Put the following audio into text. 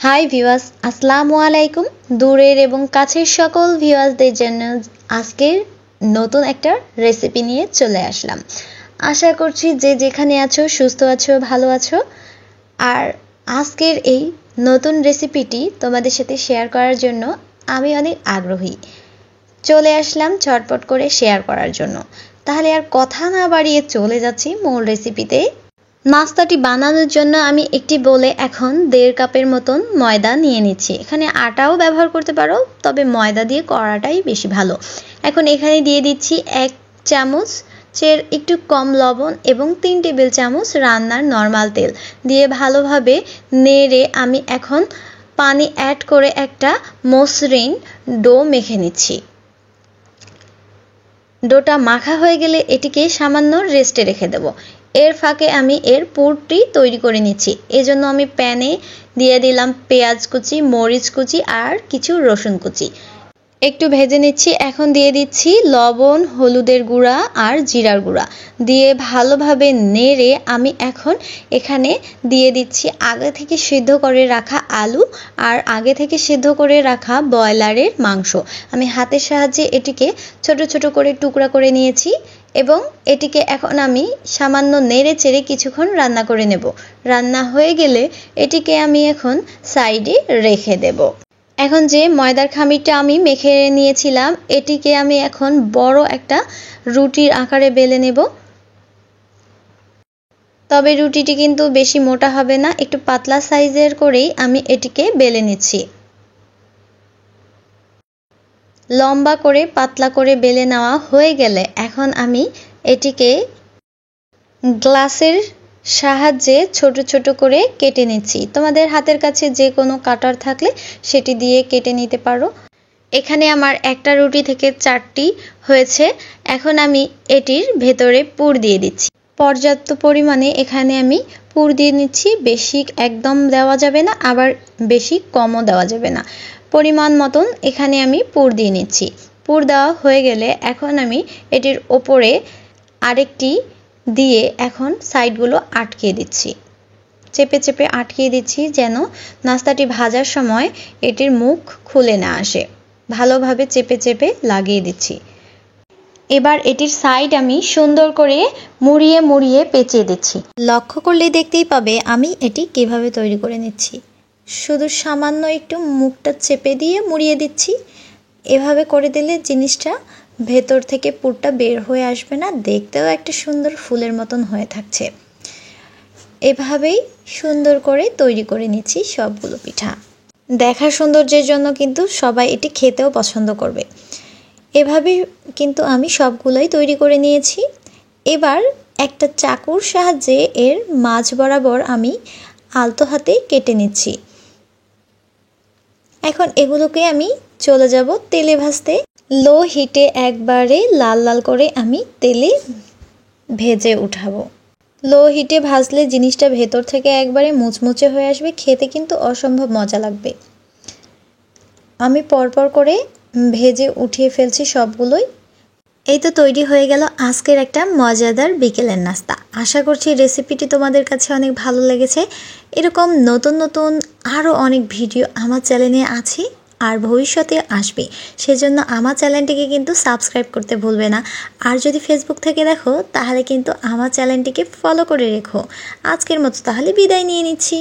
Hi viewers, আসসালামু আলাইকুম। দূরের এবং কাছের সকল ভিউয়ার্সদের জন্য আজকের নতুন একটা রেসিপি নিয়ে চলে আসলাম। আশা করছি যে যেখানে আছো সুস্থ আছো, ভালো আছো। আর আজকের এই নতুন রেসিপিটি তোমাদের সাথে শেয়ার করার জন্য আমি অনেক আগ্রহী। চলে আসলাম ঝটপট করে শেয়ার করার জন্য। তাহলে আর কথা না বাড়িয়ে চলে যাচ্ছি মূল রেসিপিতে। নাস্তাটি বানানোর জন্য আমি একটি বোলে এখন 1.5 কাপের মতন ময়দা নিয়ে নিচ্ছি। এখানে আটাও ব্যবহার করতে পারো, তবে ময়দা দিয়ে করাটাই বেশি ভালো। এখন এখানে দিয়ে দিচ্ছি 1 চামচের একটু কম লবণ এবং 3 টেবিল চামচ রান্নার নর্মাল তেল দিয়ে ভালোভাবে নেড়ে আমি এখন পানি অ্যাড করে একটা মসৃণ ডো মেখে নিচ্ছি। ডোটা মাখা হয়ে গেলে এটিকে সামান্য রেস্টে রেখে দেব। এর ফাঁকে আমি এর পুরটি তৈরি করে নিচ্ছি। এজন্য আমি প্যানে দিয়ে দিলাম পেঁয়াজ কুচি, মরিচ কুচি আর কিছু রসুন কুচি। একটু ভেজে নিচ্ছি। এখন দিয়ে দিচ্ছি লবণ, হলুদের গুঁড়া আর জিরার গুঁড়া দিয়ে ভালোভাবে নেড়ে আমি এখন এখানে দিয়ে দিচ্ছি আগে থেকে সিদ্ধ করে রাখা আলু আর আগে থেকে সিদ্ধ করে রাখা ব্রয়লারের মাংস। আমি হাতের সাহায্যে এটিকে ছোট ছোট করে টুকরা করে নিয়েছি এবং এটিকে এখন আমি সামান্য নেড়ে চেড়ে কিছুক্ষণ রান্না করে নেব। রান্না হয়ে গেলে এটিকে আমি এখন সাইডে রেখে দেব। এখন যে ময়দার খামিরটা আমি মেখে নিয়েছিলাম এটিকে আমি এখন বড় একটা রুটির আকারে বেলে নেব। তবে রুটিটি কিন্তু বেশি মোটা হবে না, একটু পাতলা সাইজের করেই আমি এটিকে বেলে নিচ্ছি। লম্বা করে পাতলা করে বেলে নেওয়া হয়ে গেলে এখন আমি এটিকে গ্লাসের সাহায্যে ছোট ছোট করে কেটে নিচ্ছি। তোমাদের হাতের কাছে যে কোনো কাটার থাকলে সেটি দিয়ে কেটে নিতে পারো। এখানে আমার একটা রুটি থেকে 4টি হয়েছে। এখন আমি এটির ভেতরে পুর দিয়ে দিচ্ছি। পর্যাপ্ত পরিমাণে এখানে আমি পুর দিয়ে নিচ্ছি। বেশি একদম দেওয়া যাবে না, আবার বেশি কমও দেওয়া যাবে না। পরিমাণ মতন এখানে আমি পুর দিয়ে নিচ্ছি। পুর দেওয়া হয়ে গেলে এখন আমি এটির ওপরে আরেকটি দিয়ে এখন সাইডগুলো আটকিয়ে দিচ্ছি। চেপে চেপে আটকিয়ে দিচ্ছি যেন নাস্তাটি ভাজার সময় এটির মুখ খুলে না আসে। ভালোভাবে চেপে চেপে লাগিয়ে দিচ্ছি। এবার এটির সাইড আমি সুন্দর করে মুড়িয়ে মুড়িয়ে পেঁচিয়ে দিচ্ছি। লক্ষ্য করলে দেখতেই পাবে আমি এটি কিভাবে তৈরি করে নিচ্ছি। শুধু সামান্য একটু মুখটা চেপে দিয়ে মুড়িয়ে দিচ্ছি। এভাবে করে দিলে জিনিসটা ভেতর থেকে পুরটা বের হয়ে আসবে না, দেখতেও একটা সুন্দর ফুলের মতন হয়ে থাকছে। এভাবেই সুন্দর করে তৈরি করে নিচ্ছি সবগুলো পিঠা। দেখার সৌন্দর্যের জন্য কিন্তু সবাই এটি খেতেও পছন্দ করবে। এভাবে কিন্তু আমি সবগুলোই তৈরি করে নিয়েছি। এবার একটা চাকুর সাহায্যে এর মাঝ বরাবর আমি আলতো হাতে কেটে নিচ্ছি। এখন এগুলোকে আমি চলে যাব তেলে ভাজতে। লো হিটে একবারে লাল লাল করে আমি তেলে ভেজে উঠাবো। লো হিটে ভাজলে জিনিসটা ভেতর থেকে একবারে মুচমুচে হয়ে আসবে, খেতে কিন্তু অসম্ভব মজা লাগবে। আমি পরপর করে ভেজে উঠিয়ে ফেলছি সবগুলোই। এই তো তৈরি হয়ে গেল আজকের একটা মজাদার বিকেলের নাস্তা। আশা করছি রেসিপিটি তোমাদের কাছে অনেক ভালো লেগেছে। এরকম নতুন নতুন আরও অনেক ভিডিও আমার চ্যানেলে আছে আর ভবিষ্যতে আসবে। সেজন্য আমার চ্যানেলটিকে কিন্তু সাবস্ক্রাইব করতে ভুলবে না। আর যদি ফেসবুক থেকে দেখো তাহলে কিন্তু আমার চ্যানেলটিকে ফলো করে রেখো। আজকের মতো তাহলে বিদায় নিয়ে নিচ্ছি।